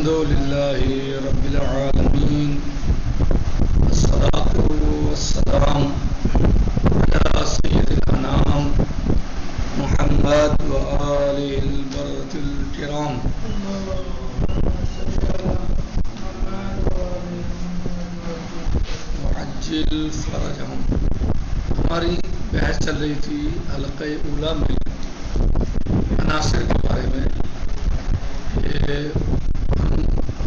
الحمد لله رب العالمين والصلاة والسلام على سيد الأنام محمد وآله البررة الكرام وعجل فرجهم. ہماری بحث چل رہی تھی حلقہ اولا میں عناصر کے بارے میں کہ ہم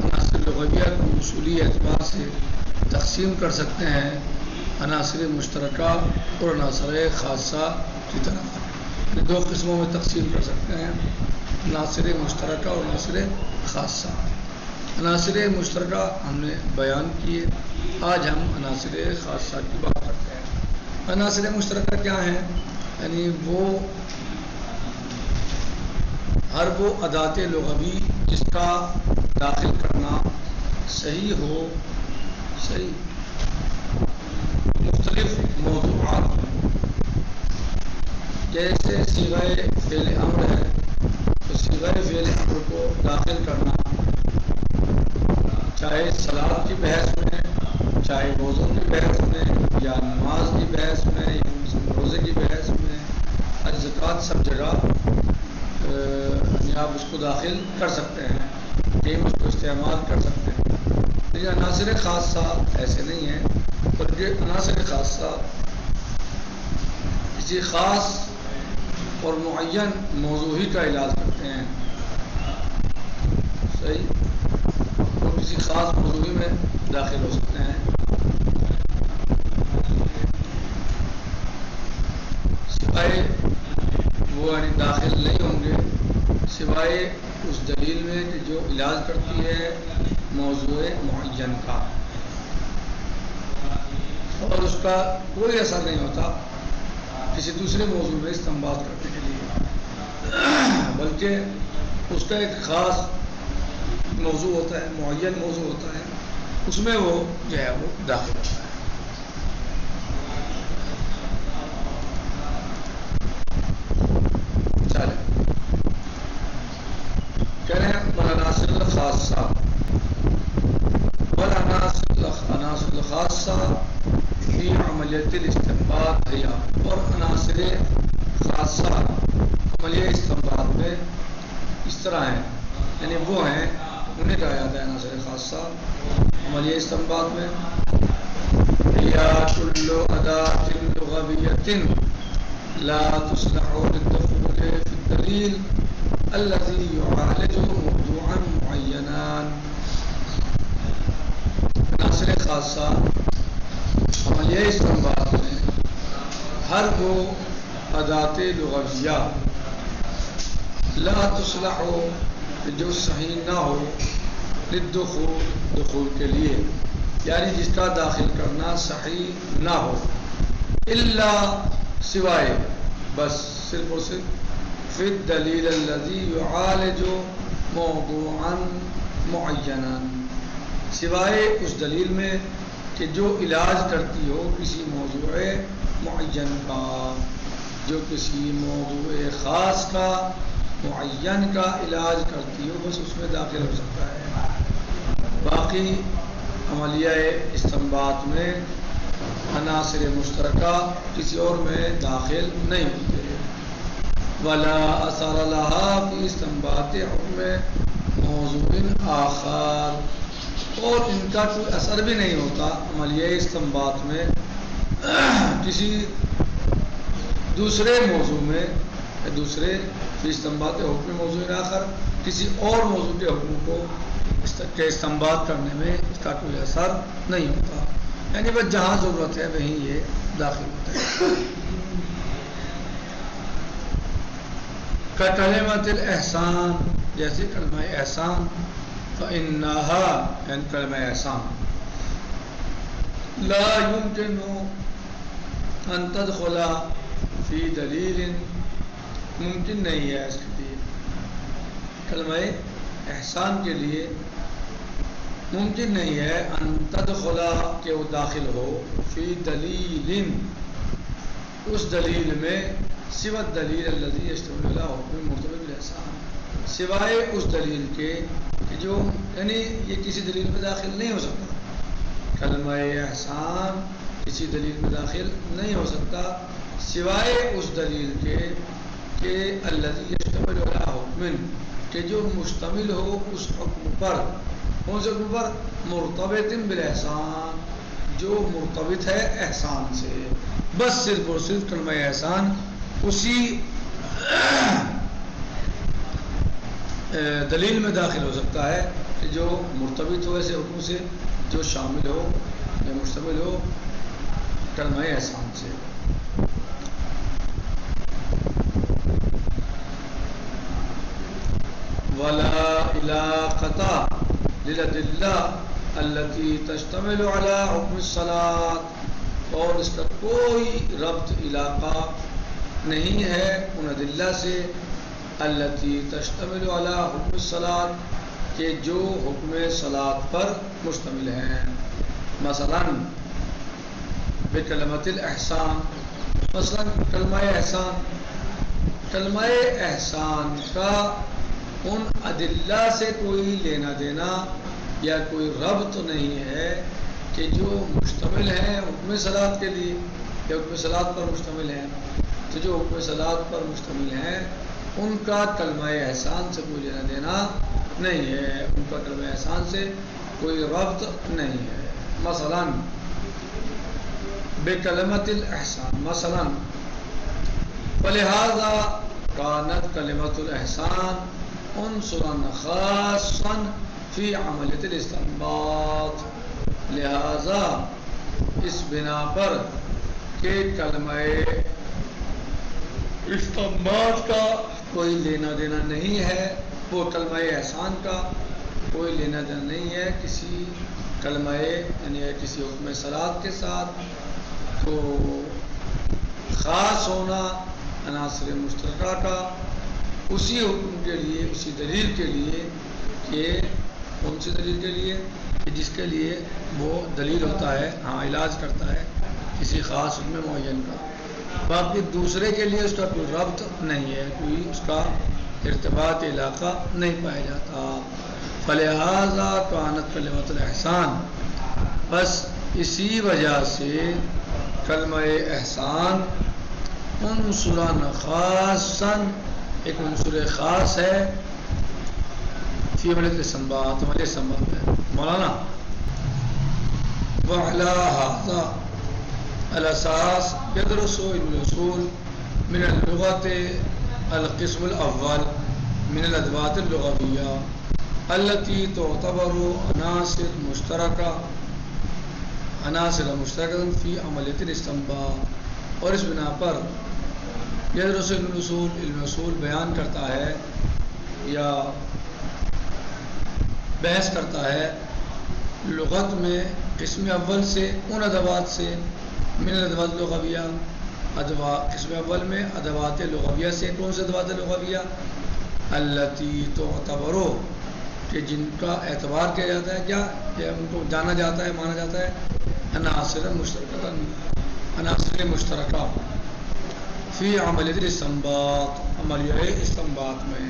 عناصر لغویہ کو اصولی اعتبار سے تقسیم کر سکتے ہیں عناصر مشترکہ اور عناصر خاصہ کی طرف. دو قسموں میں تقسیم کر سکتے ہیں، عناصر مشترکہ اور عناصر خاصہ. عناصر مشترکہ ہم نے بیان کیے، آج ہم عناصر خاصہ کی بات کرتے ہیں. عناصر مشترکہ کیا ہیں؟ یعنی وہ ہر وہ ادات لغوی جس کا داخل کرنا صحیح ہو، مختلف موضوعات جیسے صیغہ فعل امر ہے تو صیغہ فعل امر کو داخل کرنا چاہے صلاۃ کی بحث میں، چاہے وضو کی بحث میں، یا نماز کی بحث میں، یا روزے کی بحث میں، حج زکوٰۃ سب جگہ آپ اس کو داخل کر سکتے ہیں، کہیں اس کو استعمال کر سکتے ہیں. لیکن عناصر خاصہ ایسے نہیں ہیں، بلکہ عناصر خاصہ کسی خاص اور معین موضوعی کا علاج کرتے ہیں. صحیح، وہ کسی خاص موضوعی میں داخل ہو سکتے ہیں. سوائے وہ یعنی داخل نہیں ہوں گے سوائے اس دلیل میں کہ جو علاج کرتی ہے موضوع معین کا، اور اس کا کوئی اثر نہیں ہوتا کسی دوسرے موضوع میں استنباط کرنے کے لیے، بلکہ اس کا ایک خاص موضوع ہوتا ہے، معین موضوع ہوتا ہے، اس میں وہ جو ہے وہ داخل ہوتا ہے. کہہ رہے ہیں عناصر الخاصہ والعناصر الخاصہ فی عملیت الاستنباط ہے، اور عناصر خاصہ عملیہ استنباط میں اس طرح ہیں، یعنی وہ ہیں انہیں کہا جاتا ہے عناصر خاصہ عملیہ استنباط میں. یا کل اداۃ لغویۃ لا تصلح للدخول فی الدلیل الذي يعالج موضوعا معینا. عناصر خاصہ عملیہ استنباط میں ہر وہ ادات لغویہ لا تصلح جو صحیح نہ ہو دخول کے لیے، یعنی جس کا داخل کرنا صحیح نہ ہو، الا سوائے، بس صرف اور صرف فی الدلیل الذی یعالج موضوعا معینا، سوائے اس دلیل میں کہ جو علاج کرتی ہو کسی موضوع معین کا، جو کسی موضوع خاص کا معین کا علاج کرتی ہو، بس اس میں داخل ہو سکتا ہے. باقی عملیہ استنباط میں عناصر مشترکہ کسی اور میں داخل نہیں ہوتے. ولا اثر لها فی استنباط حکم موضوع آخر، اور ان کا کوئی اثر بھی نہیں ہوتا عملیہ استنباط میں کسی دوسرے موضوع میں، دوسرے فی استنباط حکم موضوع آخر، کسی اور موضوع کے حکم کو استنباط کرنے میں اس کا کوئی اثر نہیں ہوتا. یعنی بس جہاں ضرورت ہے وہیں یہ داخل ہوتا ہے. کلمۃ الاحسان، جیسے کلمہ احسان، فإنہا یعنی کلمہ احسان لا يمکن ان تدخل فی دلیل، ممکن نہیں ہے اس کے لیے، کلمہ احسان کے لیے ممکن نہیں ہے ان تدخل کہ وہ داخل ہو فی دلیل اس دلیل میں، سوى الدلیل الذی یشتمل علی حکم مرتبط بالاحسان، سوائے اس دلیل کے کہ جو یعنی یہ کسی دلیل میں داخل نہیں ہو سکتا. کلمہ احسان کسی دلیل میں داخل نہیں ہو سکتا سوائے اس دلیل کے کہ الذی یشتمل علی حکم کہ جو مشتمل ہو اس حکم پر. کون سے حکم پر؟ مرتبط بالاحسان جو مرتبط ہے احسان سے. بس صرف اور صرف کلمہ احسان اسی دلیل میں داخل ہو سکتا ہے کہ جو مرتبط ہو ایسے حکم سے جو شامل ہو یا مشتمل ہو کلمہ احسان سے. ولا علاقة للأدلة التي تشتمل على حكم الصلاة اور اس کا کوئی ربط علاقہ نہیں ہے ان ادلہ سے التي تشتمل على حکم الصلاة کہ جو حکم صلاة پر مشتمل ہیں. مثلا بکلمۃ الاحسان مثلا کلمہ احسان. کلمہ احسان کا ان ادلہ سے کوئی لینا دینا یا کوئی ربط نہیں ہے کہ جو مشتمل ہیں حکم صلاۃ کے لیے یا حکم صلاۃ پر مشتمل ہیں. تو جو حکم صلاۃ پر مشتمل ہیں ان کا کلمہ احسان سے کوئی لینا دینا نہیں ہے. ان کا کلمہ احسان سے کوئی ربط نہیں ہے. مثلا بکلمۃ الاحسان مثلا فلہذا کانت کلمۃ الاحسان عنصرا خاصا فی عملیۃ الاستنباط. لہذا اس بنا پر کہ کلمہ استنباط کا کوئی لینا دینا نہیں ہے وہ کلمہ احسان کا کوئی لینا دینا نہیں ہے کسی کلمہ یعنی کسی حکم صلاۃ کے ساتھ. تو خاص ہونا عناصر مشترکہ کا اسی حکم کے لیے اسی دلیل کے لیے کہ کون سی دلیل کے لیے کہ جس کے لیے وہ دلیل ہوتا ہے ہاں علاج کرتا ہے کسی خاص حکم معین کا. باقی دوسرے کے لیے اس کا کوئی ربط نہیں ہے کوئی اس کا ارتباط علاقہ نہیں پایا جاتا. فلہذا کانت کلمۃ الاحسان بس اسی وجہ سے کلمہ احسان عنصرا خاصا ایک عنصر خاص ہے فی عملیۃ الاستنباط عملیہ استنباط میں. مولانا وعلی ھذا الاساس يدرس علم الاصول من اللغة القسم الاول من الادوات اللغوية التي تعتبر عناصر مشتركة في عملیۃ الاستنباط. اور اس بنا پر یدرس علم الاصول علم اصول بیان کرتا ہے یا بحث کرتا ہے لغت میں قسم اول سے ان ادوات سے من الادوات اللغویہ قسم اول میں ادوات لغویہ سے. کون سے ادوات لغویہ؟ التی تعتبر کہ جن کا اعتبار کیا جاتا ہے کیا کہ ان کو جانا جاتا ہے مانا جاتا ہے عناصر مشترکہ عناصر مشترکہ فی عملیۃ الاستنباط عملیہ استنباط میں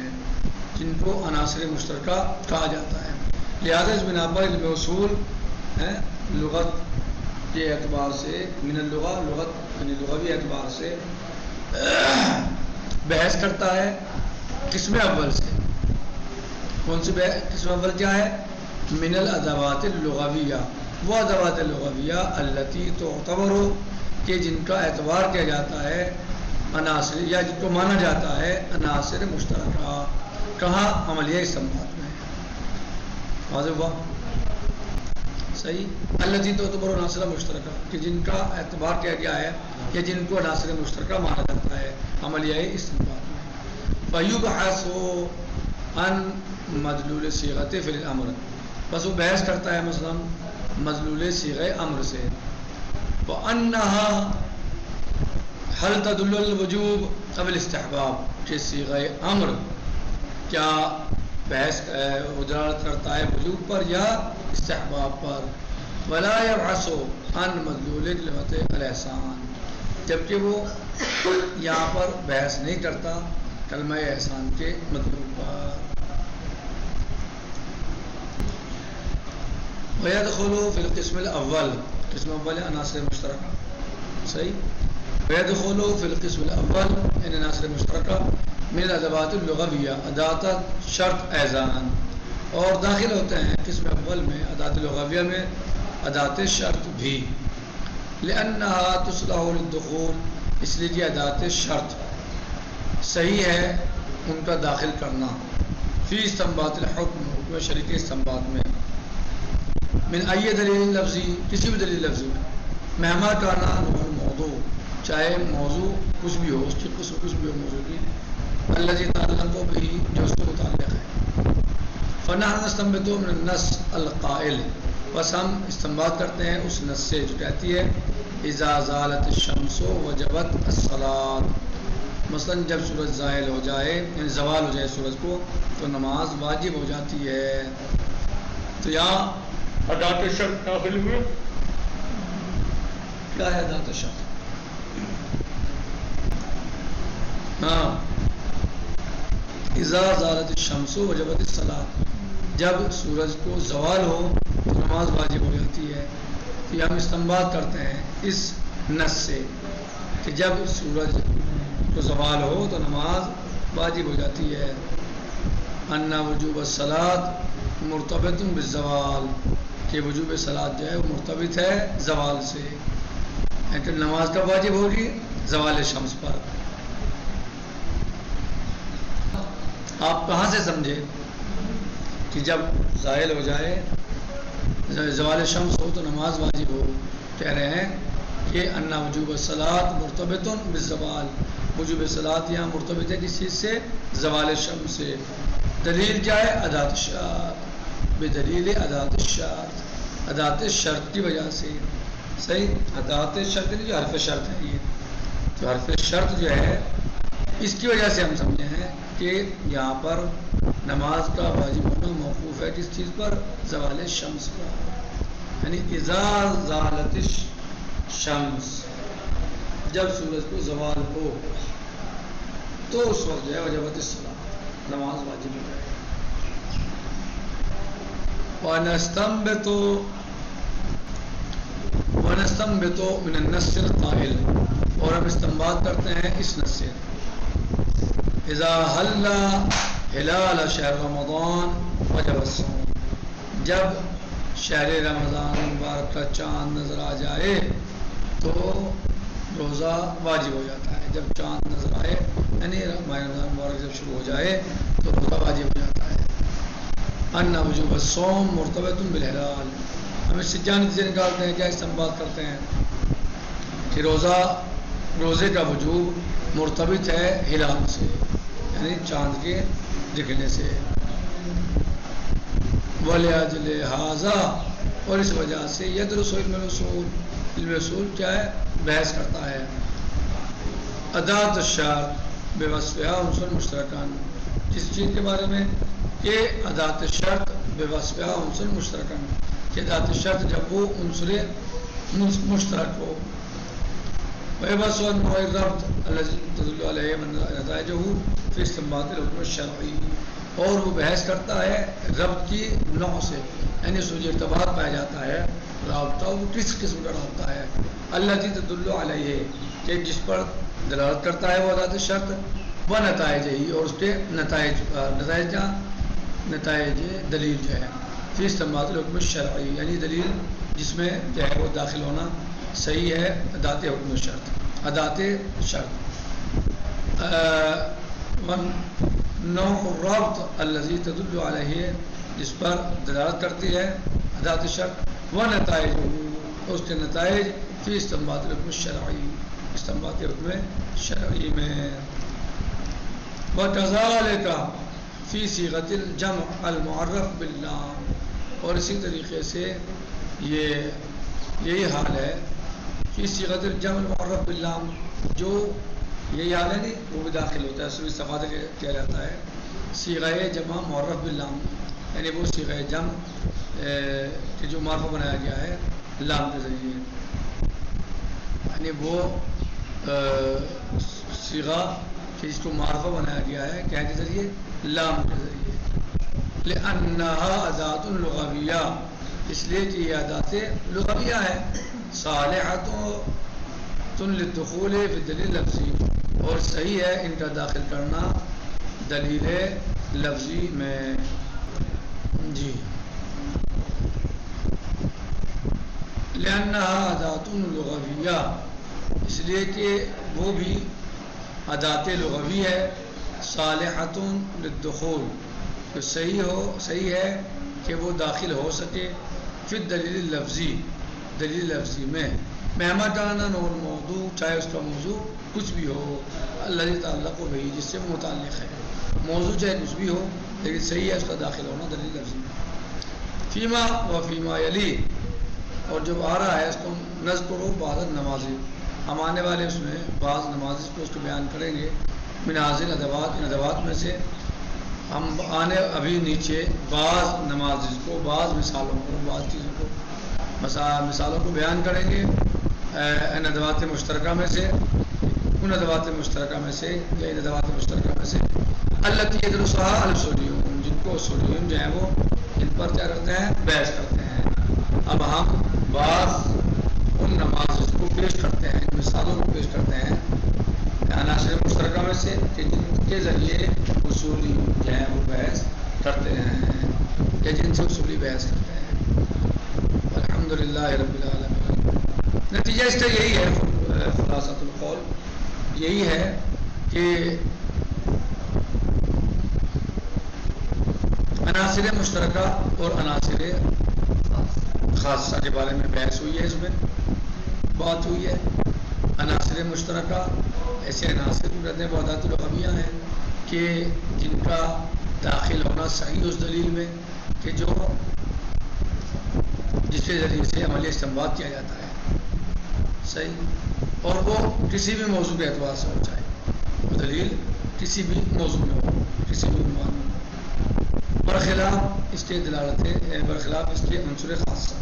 جن کو عناصر مشترکہ کہا جاتا ہے. لہذا اس بنا پر علم اصول لغت کے اعتبار سے من اللغہ لغت یعنی لغوی اعتبار سے بحث کرتا ہے قسم اول سے. کون سی قسم اول کیا ہے؟ من الادوات اللغویہ وہ ادوات لغویہ التی تعتبر کہ جن کا اعتبار کیا جاتا ہے عناصر یا جن کو مانا جاتا ہے عناصر مشترکہ. کہاں؟ عملیہ استنباط میں. واضح ہوا؟ صحیح. التی تعتبر عناصر مشترکہ کہ جن کا اعتبار کیا گیا ہے یا جن کو عناصر مشترکہ مانا جاتا ہے عملیہ استنباط میں. فیبحث عن مدلول صیغۃ فعل الامر بس وہ بحث کرتا ہے مثلا مدلول صیغہ امر سے. وانہا هل تدل الوجوب قبل استحباب کہ صیغہ امر کیا بحث اجارت کرتا ہے وجوب پر یا استحباب پر. ولا يبحث عن مدلول کلمۃ الاحسان جبکہ وہ یہاں پر بحث نہیں کرتا کلمہ احسان کے مطلوب پر. وَيَدْخُلُ فِي الْقِسْمِ الْأَوَّلِ قسم اول ہے عناصر مشترکہ. صحیح. وَيَدْخُلُ فِي الْقِسْمِ الْأَوَّلِ یعنی عناصر مشترکہ من الادوات اللغویہ ادوات شرط اذان، اور داخل ہوتے ہیں قسم اول میں ادوات لغویہ میں ادوات شرط بھی. لأنها تصلح للدخول اس لیے کہ ادوات شرط صحیح ہے ان کا داخل کرنا فی استنباط الحکم حکم شریعت استنباط میں من ای دلیل لفظی کسی بھی دلیل لفظی میں مہما کانا موضوع چاہے موضوع کچھ بھی ہو اس کی قسم کچھ بھی ہو موضوع کی الذی تعلق بھی جو اس سے متعلق ہے. فنحن نستنبط من النص القائل بس ہم استنباط کرتے ہیں اس نص سے جو کہتی ہے اذا زالت الشمس وجبت الصلاۃ مثلا جب سورج زائل ہو جائے یعنی زوال ہو جائے سورج کو تو نماز واجب ہو جاتی ہے. تو یہاں ادات شرط داخل ہوئے. کیا ہے ادات شرط؟ ہاں اذا زالت الشمس وجبت الصلاۃ جب سورج کو زوال ہو تو نماز واجب ہو جاتی ہے. تو یہ ہم استنباط کرتے ہیں اس نص سے کہ جب سورج کو زوال ہو تو نماز واجب ہو جاتی ہے. ان وجوب الصلاۃ مرتبط بالزوال کہ وجوب صلاۃ جو ہے وہ مرتبط ہے زوال سے. لیکن نماز کب واجب ہوگی؟ زوال شمس پر. آپ کہاں سے سمجھے کہ جب زائل ہو جائے زوال شمس ہو تو نماز واجب ہو؟ کہہ رہے ہیں کہ ان وجوب الصلاۃ مرتبط بالزوال وجوب صلاۃ یہاں مرتبط ہے کس چیز سے؟ زوال شمس سے. دلیل کیا ہے؟ ادات الشرط بدلیل ادات الشرط ادات شرط کی وجہ سے. صحیح. ادات شرط جو حرف شرط ہے یہ تو حرف شرط جو ہے اس کی وجہ سے ہم سمجھے ہیں کہ یہاں پر نماز کا واجب ہونا موقوف ہے کس چیز پر؟ زوال شمس پر. یعنی اذا زالت الشمس جب سورج کو زوال ہو تو اس وقت جو ہے وجبت الصلاۃ نماز واجب ہے. ونستنبط من النص القائل اور ہم استنباط کرتے ہیں اس نص سے اذا حل ہلال شہر رمضان وجب الصوم جب شہر رمضان مبارک کا چاند نظر آ جائے تو روزہ واجب ہو جاتا ہے. جب چاند نظر آئے یعنی ماہ رمضان مبارک جب شروع ہو جائے تو روزہ واجب ہو جاتا ہے. ان وجوب الصوم مرتبط بالہلال ہم اس سے کیا نتیجے نکالتے ہیں کیا استنباط کرتے ہیں کہ روزے کا وجوب مرتبط ہے ہلال سے یعنی چاند کے دکھنے سے. وَلِأَجْلِ هَذَا اور اس وجہ سے يَدْرُسُ علم الرسول علم رسول کیا ہے؟ بحث کرتا ہے. ادات الشرط بوصفها عنصر مشترکان کس چیز کے بارے میں؟ کہ ادات شرط بوصفها عنصر مشترکان کہ ادات شرط جب وہ عنصر مشترک ہو. وَيَبْحَثُ عَنْ نَوْعِ الرَّبْطِ الَّذِي تَدُلُّ عَلَيْهِ نَتَائِجُهُ فِي اسْتِنبَاطِ الْحُكْمِ الشَّرْعِيِّ اور وہ بحث کرتا ہے ربط کی نوع سے یعنی اس جو ارتباط پایا جاتا ہے رابطہ وہ کس قسم کا رابطہ ہے الَّذِي تَدُلُّ عَلَيْهِ کہ جس پر دلالت کرتا ہے وہ ادات شرط و نتائج ہی اور اس کے نتائج دلیل جو ہے فی استنباط الحکم الشرعی یعنی دلیل جس میں جو ہے وہ داخل ہونا صحیح ہے ادات حکم شرط ادات شرط. نوع الربط الذی تدل علیہ جس پر دلالت کرتی ہے ادات شرط و نتائج اس کے نتائج فی استنباط الحکم الشرعی استنباط حکم شرعی میں. وکذالک فی صیغۃ الجمع المعرف باللام اور اسی طریقے سے یہی حال ہے فی صیغۃ الجمع المعرف باللام جو یہی حال ہے نہیں وہ بھی داخل ہوتا ہے اس میں استفادہ کیا جاتا ہے صیغہ جمع معرف باللام یعنی وہ صیغہ جمع کہ جو معرفہ بنایا گیا ہے لام کے ذریعے یعنی وہ صیغہ کہ اس کو معرفہ بنایا گیا ہے کیا کے ذریعے؟ لام کے ذریعے. لأنها ادات لغویہ، اس لیے کہ یہ ادات لغویہ ہے. صالحۃ للدخول فی دلیل لفظی، اور صحیح ہے ان کا داخل کرنا دلیل لفظی میں. جی لأنها ادات لغویہ، اس لیے کہ وہ بھی ادات لغوی ہے. صالحۃ للدخول، تو صحیح ہے کہ وہ داخل ہو سکے فی دلیل لفظی، دلیل لفظی میں. مہما کانا نور موضوع، چاہے اس کا موضوع کچھ بھی ہو، اللہ تعلق و بہی، جس سے وہ متعلق ہے. موضوع چاہے کچھ بھی ہو لیکن صحیح ہے اس کا داخل ہونا دلیل لفظی میں. فیما و فیما یلی، اور جب آ رہا ہے اس کو نظم کرو بعض نمازی، ہم آنے والے اس میں بعض نماز کو اس کو بیان کریں گے. من حاضر ادوات، ان ادوات میں سے ہم آنے ابھی نیچے بعض نماز کو، بعض مثالوں کو، بعض چیزوں کو، مثالوں کو بیان کریں گے. ان ادوات مشترکہ میں سے، ان ادوات مشترکہ میں سے، یا ان ادوات مشترکہ میں سے التی یدرسھا الاصولیون، جن کو اصولیون جو ہیں وہ ان پر کیا کرتے ہیں؟ بحث کرتے ہیں. اب ہم بعض ان نماز کو پیش کرتے ہیں، مثالوں کو پیش کرتے ہیں عناصر مشترکہ میں سے کہ جن کے ذریعے اصولی جو ہیں وہ بحث کرتے ہیں، یا جن سے اصولی بحث کرتے ہیں. الحمدللہ رب العالمین. نتیجہ اس کا یہی ہے، خلاصۃ القول یہی ہے کہ عناصر مشترکہ اور عناصر خاصہ کے بارے میں بحث ہوئی ہے، اس میں بات ہوئی ہے. عناصر مشترکہ ایسے عناصر کہتے ہیں وہ ادات لغویہ ہیں کہ جن کا داخل ہونا صحیح اس دلیل میں کہ جو جس کے ذریعے سے عملی استنباط کیا جاتا ہے صحیح، اور وہ کسی بھی موضوع کے اعتبار سے ہو جائے، وہ دلیل کسی بھی موضوع میں ہو، کسی بھی عنوان میں ہو. برخلاف اس کے دلالت ہے، برخلاف اس کے عنصر خاصہ.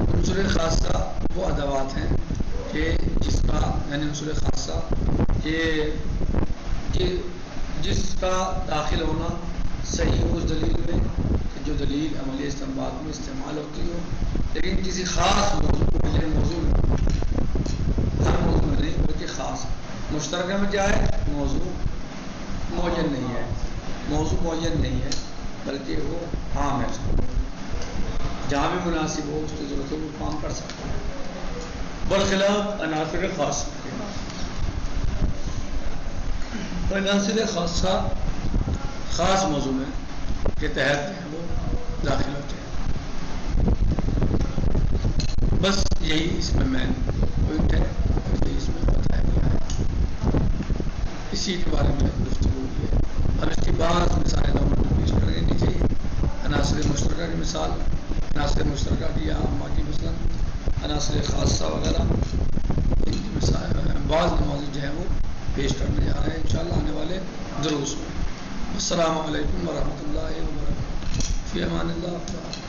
عنصر خاصہ وہ ادوات ہیں کہ جس کا یعنی عنصر خاصہ کہ جس کا داخل ہونا صحیح ہو اس دلیل میں کہ جو دلیل عملی استنباط میں استعمال ہوتی ہو، لیکن کسی خاص موضوع کو ملے، موضوع میں ہر موضوع میں نہیں بلکہ خاص. مشترکہ میں کیا ہے؟ موضوع معین نہیں ہے، موضوع معین نہیں ہے بلکہ وہ عام ہے، جہاں بھی مناسب ہو اس کی ضرورت ہو وہ کام کر سکتا ہے. برخلاف عناصر خاص، عناصر خاصہ خاص موضوع میں کے تحت ہیں وہ داخل ہوتے ہیں. بس یہی اس میں مین پوائنٹ ہے، یہی اس میں بتایا گیا ہے، اسی کے بارے میں گفتگو ہوئی ہے. اب اس کی بعض مثالیں ہم پیش کریں گے. عناصر مشترکہ کی مثال، عناصر مشترکہ کی یا عامہ کی مثلا، عناصر خاصہ وغیرہ، ان کی مثال بعض نماز جو ہیں وہ پیش کرنے جا رہے ہیں انشاءاللہ آنے والے دروس میں. السلام علیکم ورحمۃ اللہ وبرکاتہ. فی امان اللہ.